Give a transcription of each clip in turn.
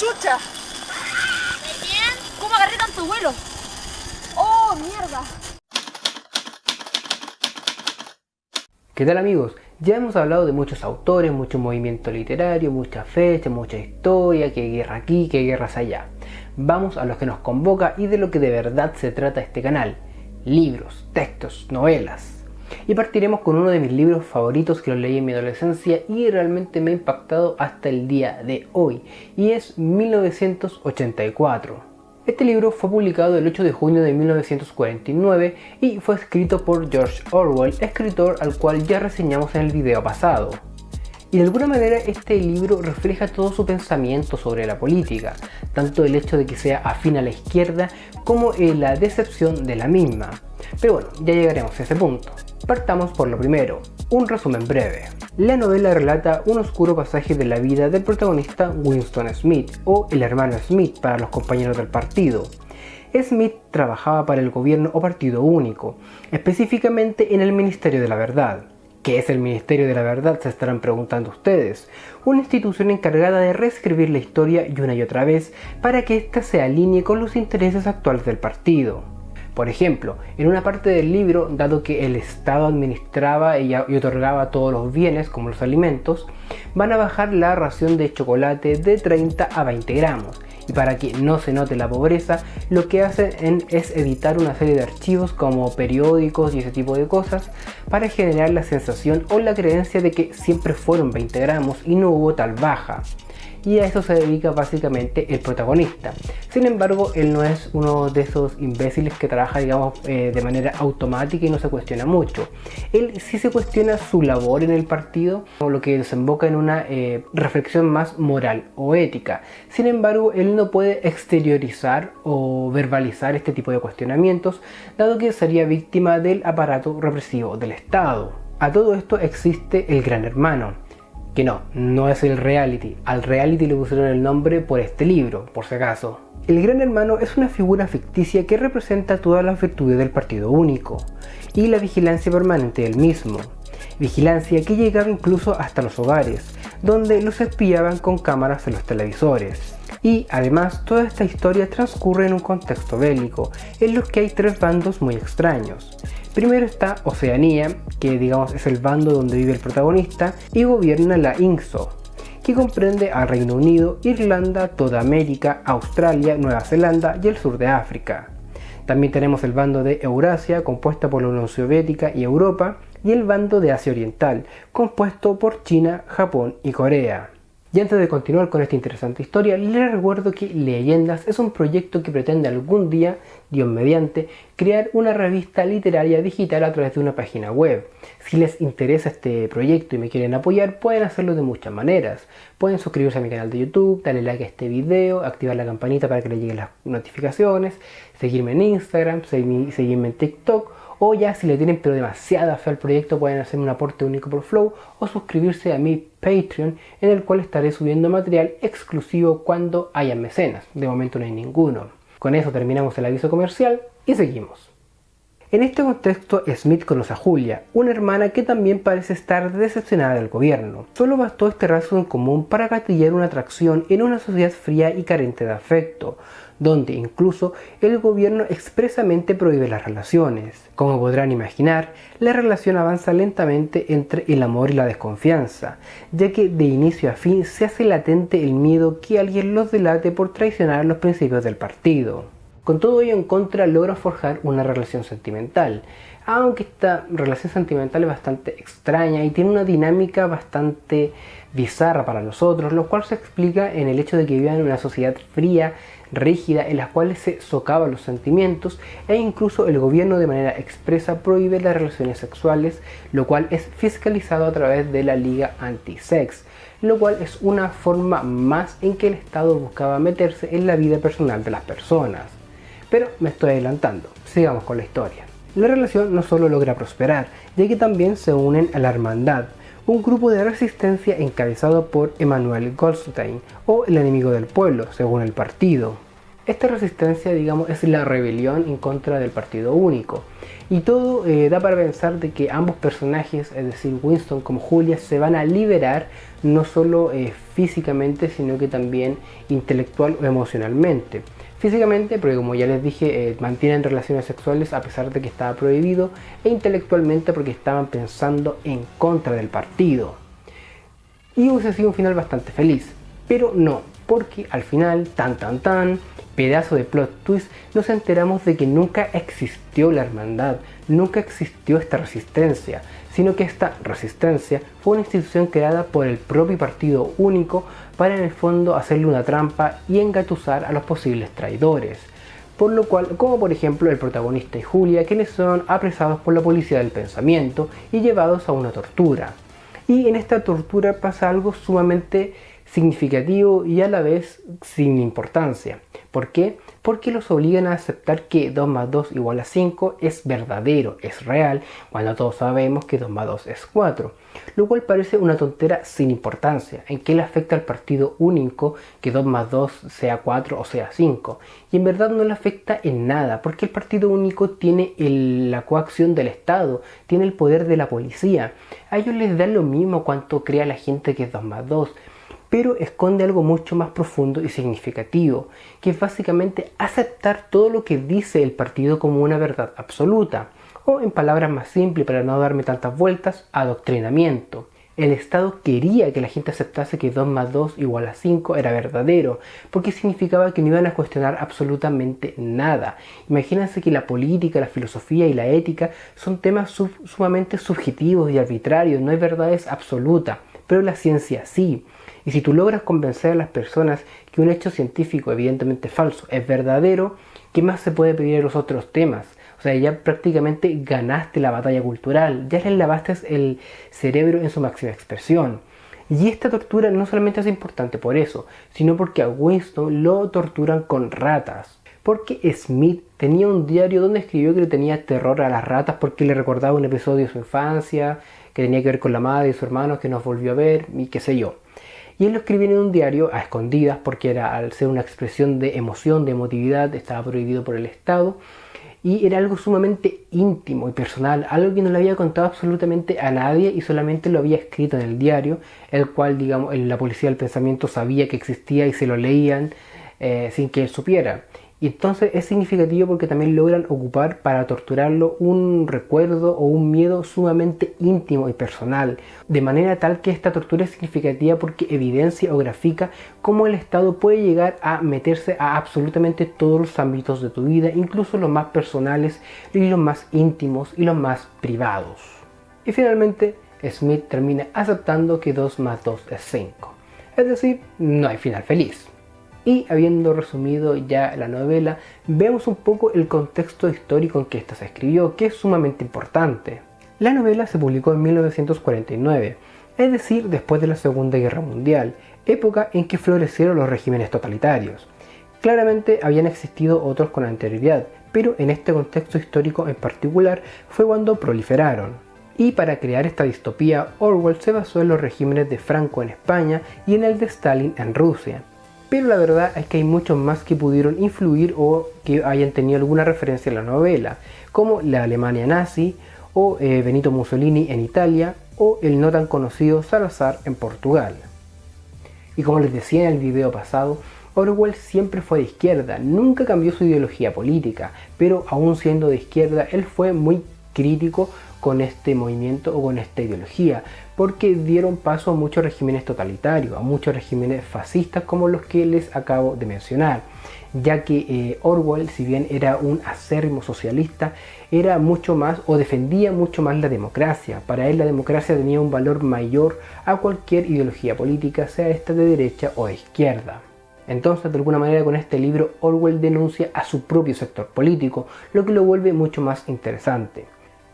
¡Chucha! ¿Bien? ¿Cómo agarré tanto vuelo? ¡Oh, mierda! ¿Qué tal, amigos? Ya hemos hablado de muchos autores, mucho movimiento literario, muchas fechas, mucha historia, que guerra aquí, que guerras allá. Vamos a lo que nos convoca y de lo que de verdad se trata este canal: libros, textos, novelas. Y partiremos con uno de mis libros favoritos que lo leí en mi adolescencia y realmente me ha impactado hasta el día de hoy, y es 1984. Este libro fue publicado el 8 de junio de 1949 y fue escrito por George Orwell, escritor al cual ya reseñamos en el video pasado. Y de alguna manera este libro refleja todo su pensamiento sobre la política, tanto el hecho de que sea afín a la izquierda como la decepción de la misma. Pero bueno, ya llegaremos a ese punto. Partamos por lo primero, un resumen breve. La novela relata un oscuro pasaje de la vida del protagonista Winston Smith, o el hermano Smith para los compañeros del partido. Smith trabajaba para el gobierno o partido único, específicamente en el Ministerio de la Verdad. ¿Qué es el Ministerio de la Verdad?, se estarán preguntando ustedes. Una institución encargada de reescribir la historia y una y otra vez para que ésta se alinee con los intereses actuales del partido. Por ejemplo, en una parte del libro, dado que el Estado administraba y otorgaba todos los bienes, como los alimentos, van a bajar la ración de chocolate de 30 a 20 gramos. Y para que no se note la pobreza, lo que hacen es editar una serie de archivos como periódicos y ese tipo de cosas para generar la sensación o la creencia de que siempre fueron 20 gramos y no hubo tal baja. Y a eso se dedica básicamente el protagonista. Sin embargo, él no es uno de esos imbéciles que trabaja, digamos, de manera automática y no se cuestiona mucho. Él sí se cuestiona su labor en el partido, lo que desemboca en una reflexión más moral o ética. Sin embargo, él no puede exteriorizar o verbalizar este tipo de cuestionamientos, dado que sería víctima del aparato represivo del Estado. A todo esto existe el Gran Hermano, que no es el reality. Al reality le pusieron el nombre por este libro, por si acaso. El Gran Hermano es una figura ficticia que representa todas las virtudes del partido único y la vigilancia permanente del mismo. Vigilancia que llegaba incluso hasta los hogares, donde los espiaban con cámaras en los televisores. Y además, toda esta historia transcurre en un contexto bélico, en los que hay tres bandos muy extraños. Primero está Oceanía, que digamos es el bando donde vive el protagonista y gobierna la INCSO, que comprende al Reino Unido, Irlanda, toda América, Australia, Nueva Zelanda y el sur de África. También tenemos el bando de Eurasia, compuesta por la Unión Soviética y Europa, y el bando de Asia Oriental, compuesto por China, Japón y Corea. Y antes de continuar con esta interesante historia, les recuerdo que Leyendas es un proyecto que pretende algún día, Dios mediante, crear una revista literaria digital a través de una página web. Si les interesa este proyecto y me quieren apoyar, pueden hacerlo de muchas maneras. Pueden suscribirse a mi canal de YouTube, darle like a este video, activar la campanita para que les lleguen las notificaciones, seguirme en Instagram, seguirme en TikTok, o ya si le tienen pero demasiada fe al proyecto, pueden hacer un aporte único por Flow o suscribirse a mi Patreon, en el cual estaré subiendo material exclusivo cuando haya mecenas. De momento no hay ninguno. Con eso terminamos el aviso comercial y seguimos. En este contexto, Smith conoce a Julia, una hermana que también parece estar decepcionada del gobierno. Solo bastó este rasgo en común para gatillar una atracción en una sociedad fría y carente de afecto, donde incluso el gobierno expresamente prohíbe las relaciones. Como podrán imaginar, la relación avanza lentamente entre el amor y la desconfianza, ya que de inicio a fin se hace latente el miedo que alguien los delate por traicionar los principios del partido. Con todo ello en contra, logra forjar una relación sentimental, aunque esta relación sentimental es bastante extraña y tiene una dinámica bastante bizarra para nosotros, lo cual se explica en el hecho de que vivan en una sociedad fría, rígida, en la cual se socavan los sentimientos, e incluso el gobierno de manera expresa prohíbe las relaciones sexuales, lo cual es fiscalizado a través de la Liga Anti-Sex, lo cual es una forma más en que el Estado buscaba meterse en la vida personal de las personas. Pero me estoy adelantando, sigamos con la historia. La relación no solo logra prosperar, ya que también se unen a la Hermandad, un grupo de resistencia encabezado por Emanuel Goldstein, o el enemigo del pueblo, según el partido. Esta resistencia, digamos, es la rebelión en contra del partido único. Y todo da para pensar de que ambos personajes, es decir, Winston como Julia, se van a liberar no solo físicamente, sino que también intelectual o emocionalmente. Físicamente, porque como ya les dije, mantienen relaciones sexuales a pesar de que estaba prohibido, e intelectualmente porque estaban pensando en contra del partido. Y hubiese sido un final bastante feliz, pero no, porque al final, pedazo de plot twist, nos enteramos de que nunca existió la hermandad, nunca existió esta resistencia, sino que esta resistencia fue una institución creada por el propio partido único para en el fondo hacerle una trampa y engatusar a los posibles traidores. Por lo cual, como por ejemplo el protagonista y Julia, quienes son apresados por la policía del pensamiento y llevados a una tortura. Y en esta tortura pasa algo sumamente significativo y a la vez sin importancia. ¿Por qué? Porque los obligan a aceptar que 2 más 2 igual a 5 es verdadero, es real, cuando todos sabemos que 2 más 2 es 4. Lo cual parece una tontera sin importancia. ¿En qué le afecta al partido único que 2 más 2 sea 4 o sea 5? Y en verdad no le afecta en nada, porque el partido único tiene la coacción del Estado, tiene el poder de la policía. A ellos les da lo mismo cuánto crea la gente que es 2 más 2. Pero esconde algo mucho más profundo y significativo, que es básicamente aceptar todo lo que dice el partido como una verdad absoluta, o en palabras más simples para no darme tantas vueltas, adoctrinamiento. El Estado quería que la gente aceptase que 2 más 2 igual a 5 era verdadero, porque significaba que no iban a cuestionar absolutamente nada. Imagínense que la política, la filosofía y la ética son temas sumamente subjetivos y arbitrarios, no hay verdades absolutas, pero la ciencia sí. Y si tú logras convencer a las personas que un hecho científico evidentemente falso es verdadero, ¿qué más se puede pedir en los otros temas? O sea, ya prácticamente ganaste la batalla cultural, ya les lavaste el cerebro en su máxima expresión. Y esta tortura no solamente es importante por eso, sino porque a Winston lo torturan con ratas. Porque Smith tenía un diario donde escribió que le tenía terror a las ratas porque le recordaba un episodio de su infancia, que tenía que ver con la madre y su hermano que nos volvió a ver y qué sé yo. Y él lo escribía en un diario a escondidas porque al ser una expresión de emoción, de emotividad, estaba prohibido por el Estado. Y era algo sumamente íntimo y personal, algo que no le había contado absolutamente a nadie y solamente lo había escrito en el diario, el cual, digamos, la policía del pensamiento sabía que existía y se lo leían sin que él supiera. Y entonces es significativo porque también logran ocupar para torturarlo un recuerdo o un miedo sumamente íntimo y personal, de manera tal que esta tortura es significativa porque evidencia o grafica cómo el Estado puede llegar a meterse a absolutamente todos los ámbitos de tu vida, incluso los más personales y los más íntimos y los más privados. Y finalmente Smith termina aceptando que 2 más 2 es 5, es decir, no hay final feliz. Y habiendo resumido ya la novela, veamos un poco el contexto histórico en que esta se escribió, que es sumamente importante. La novela se publicó en 1949, es decir, después de la Segunda Guerra Mundial, época en que florecieron los regímenes totalitarios. Claramente habían existido otros con anterioridad, pero en este contexto histórico en particular fue cuando proliferaron. Y para crear esta distopía, Orwell se basó en los regímenes de Franco en España y en el de Stalin en Rusia. Pero la verdad es que hay muchos más que pudieron influir o que hayan tenido alguna referencia en la novela, como la Alemania nazi, o Benito Mussolini en Italia, o el no tan conocido Salazar en Portugal. Y como les decía en el video pasado, Orwell siempre fue de izquierda, nunca cambió su ideología política, pero aún siendo de izquierda, él fue muy crítico con este movimiento o con esta ideología, porque dieron paso a muchos regímenes totalitarios, a muchos regímenes fascistas como los que les acabo de mencionar, ya que Orwell, si bien era un acérrimo socialista, era mucho más o defendía mucho más la democracia. Para él la democracia tenía un valor mayor a cualquier ideología política, sea esta de derecha o de izquierda. Entonces, de alguna manera, con este libro Orwell denuncia a su propio sector político, lo que lo vuelve mucho más interesante.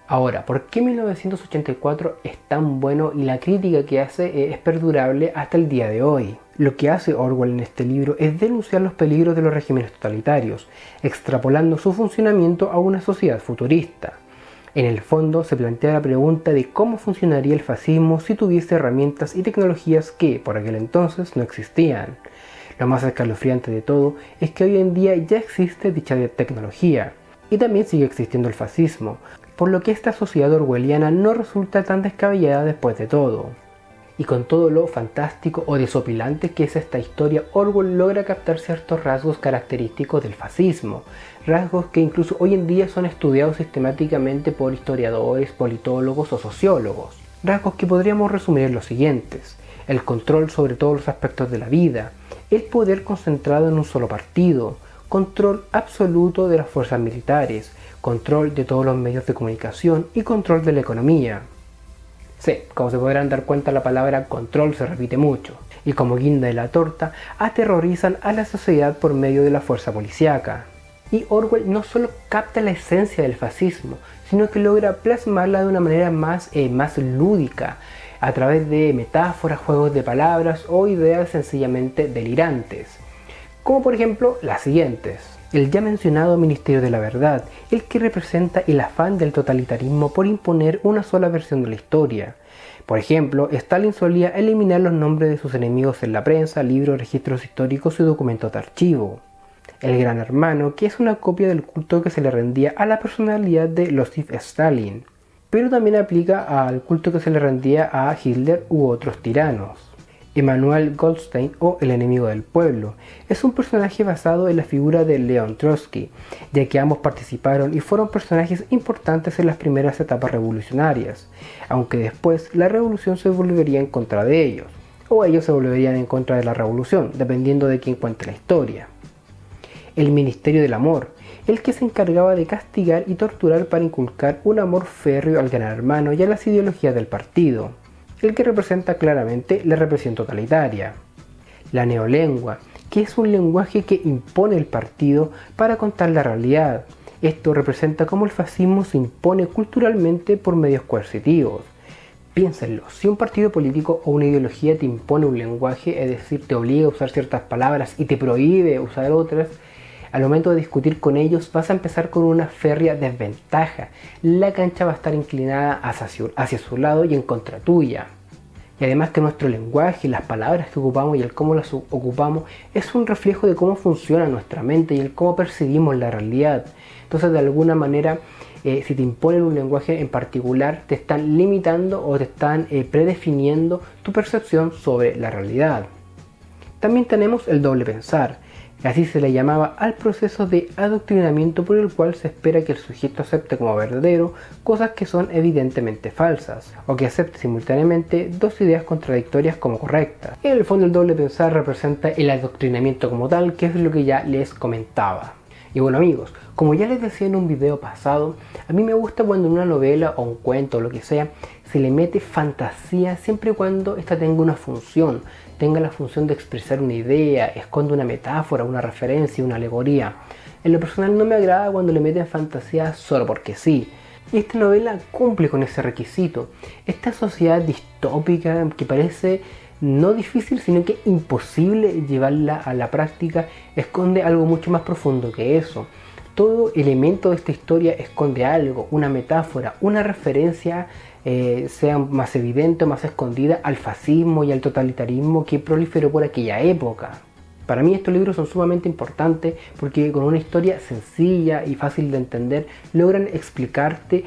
Ahora, ¿por qué 1984 es tan bueno y la crítica que hace es perdurable hasta el día de hoy? Lo que hace Orwell en este libro es denunciar los peligros de los regímenes totalitarios, extrapolando su funcionamiento a una sociedad futurista. En el fondo se plantea la pregunta de cómo funcionaría el fascismo si tuviese herramientas y tecnologías que por aquel entonces no existían. Lo más escalofriante de todo es que hoy en día ya existe dicha tecnología, y también sigue existiendo el fascismo, por lo que esta sociedad orwelliana no resulta tan descabellada después de todo. Y con todo lo fantástico o desopilante que es esta historia, Orwell logra captar ciertos rasgos característicos del fascismo, rasgos que incluso hoy en día son estudiados sistemáticamente por historiadores, politólogos o sociólogos. Rasgos que podríamos resumir en los siguientes: el control sobre todos los aspectos de la vida, el poder concentrado en un solo partido, control absoluto de las fuerzas militares, control de todos los medios de comunicación y control de la economía. Sí, como se podrán dar cuenta, la palabra control se repite mucho, y como guinda de la torta, aterrorizan a la sociedad por medio de la fuerza policíaca. Y Orwell no solo capta la esencia del fascismo, sino que logra plasmarla de una manera más lúdica, a través de metáforas, juegos de palabras o ideas sencillamente delirantes. Como por ejemplo las siguientes: el ya mencionado Ministerio de la Verdad, el que representa el afán del totalitarismo por imponer una sola versión de la historia. Por ejemplo, Stalin solía eliminar los nombres de sus enemigos en la prensa, libros, registros históricos y documentos de archivo. El Gran Hermano, que es una copia del culto que se le rendía a la personalidad de Joseph Stalin, pero también aplica al culto que se le rendía a Hitler u otros tiranos. Emanuel Goldstein, o el enemigo del pueblo, es un personaje basado en la figura de León Trotsky, ya que ambos participaron y fueron personajes importantes en las primeras etapas revolucionarias, aunque después la revolución se volvería en contra de ellos, o ellos se volverían en contra de la revolución, dependiendo de quién cuente la historia. El Ministerio del Amor, el que se encargaba de castigar y torturar para inculcar un amor férreo al Gran Hermano y a las ideologías del partido, el que representa claramente la represión totalitaria. La neolengua, que es un lenguaje que impone el partido para contar la realidad. Esto representa cómo el fascismo se impone culturalmente por medios coercitivos. Piénsenlo, si un partido político o una ideología te impone un lenguaje, es decir, te obliga a usar ciertas palabras y te prohíbe usar otras, al momento de discutir con ellos vas a empezar con una férrea desventaja. La cancha va a estar inclinada hacia su lado y en contra tuya. Y además que nuestro lenguaje, las palabras que ocupamos y el cómo las ocupamos es un reflejo de cómo funciona nuestra mente y el cómo percibimos la realidad. Entonces, de alguna manera, si te imponen un lenguaje en particular, te están limitando o te están predefiniendo tu percepción sobre la realidad. También tenemos el doble pensar. Así se le llamaba al proceso de adoctrinamiento por el cual se espera que el sujeto acepte como verdadero cosas que son evidentemente falsas, o que acepte simultáneamente dos ideas contradictorias como correctas. En el fondo, el doble pensar representa el adoctrinamiento como tal, que es lo que ya les comentaba. Y bueno amigos, como ya les decía en un video pasado, a mí me gusta cuando en una novela o un cuento o lo que sea, se le mete fantasía siempre y cuando esta tenga una función, tenga la función de expresar una idea, esconde una metáfora, una referencia, una alegoría. En lo personal no me agrada cuando le meten fantasía solo porque sí. Y esta novela cumple con ese requisito. Esta sociedad distópica que parece no difícil, sino que imposible llevarla a la práctica, esconde algo mucho más profundo que eso. Todo elemento de esta historia esconde algo, una metáfora, una referencia, sea más evidente o más escondida, al fascismo y al totalitarismo que proliferó por aquella época. Para mí estos libros son sumamente importantes porque con una historia sencilla y fácil de entender logran explicarte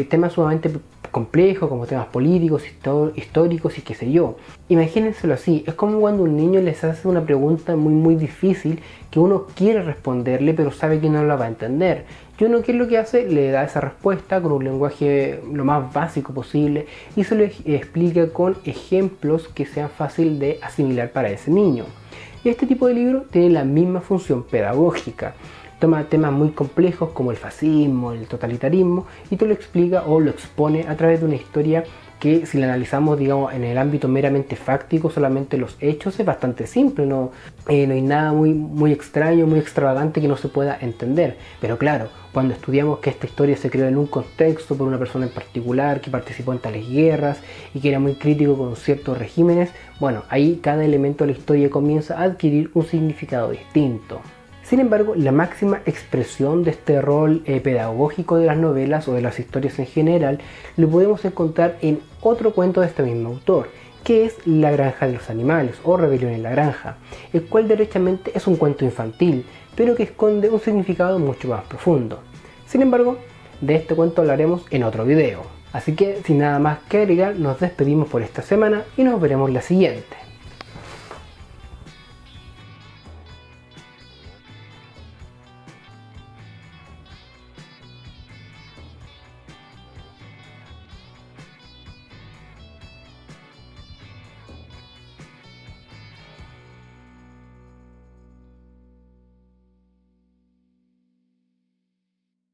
temas sumamente complejos como temas políticos, históricos y qué sé yo. Imagínenselo así, es como cuando un niño les hace una pregunta muy difícil que uno quiere responderle pero sabe que no la va a entender. Y uno, ¿qué es lo que hace? Le da esa respuesta con un lenguaje lo más básico posible y se lo explica con ejemplos que sean fácil de asimilar para ese niño. Y este tipo de libro tiene la misma función pedagógica. Toma temas muy complejos como el fascismo, el totalitarismo y te lo explica o lo expone a través de una historia que, si la analizamos digamos en el ámbito meramente fáctico, solamente los hechos, es bastante simple, no hay nada muy extraño, muy extravagante que no se pueda entender. Pero claro, cuando estudiamos que esta historia se creó en un contexto por una persona en particular que participó en tales guerras y que era muy crítico con ciertos regímenes, bueno, ahí cada elemento de la historia comienza a adquirir un significado distinto. Sin embargo, la máxima expresión de este rol pedagógico de las novelas o de las historias en general lo podemos encontrar en otro cuento de este mismo autor, que es La granja de los animales o Rebelión en la granja, el cual derechamente es un cuento infantil, pero que esconde un significado mucho más profundo. Sin embargo, de este cuento hablaremos en otro video. Así que sin nada más que agregar, nos despedimos por esta semana y nos veremos la siguiente.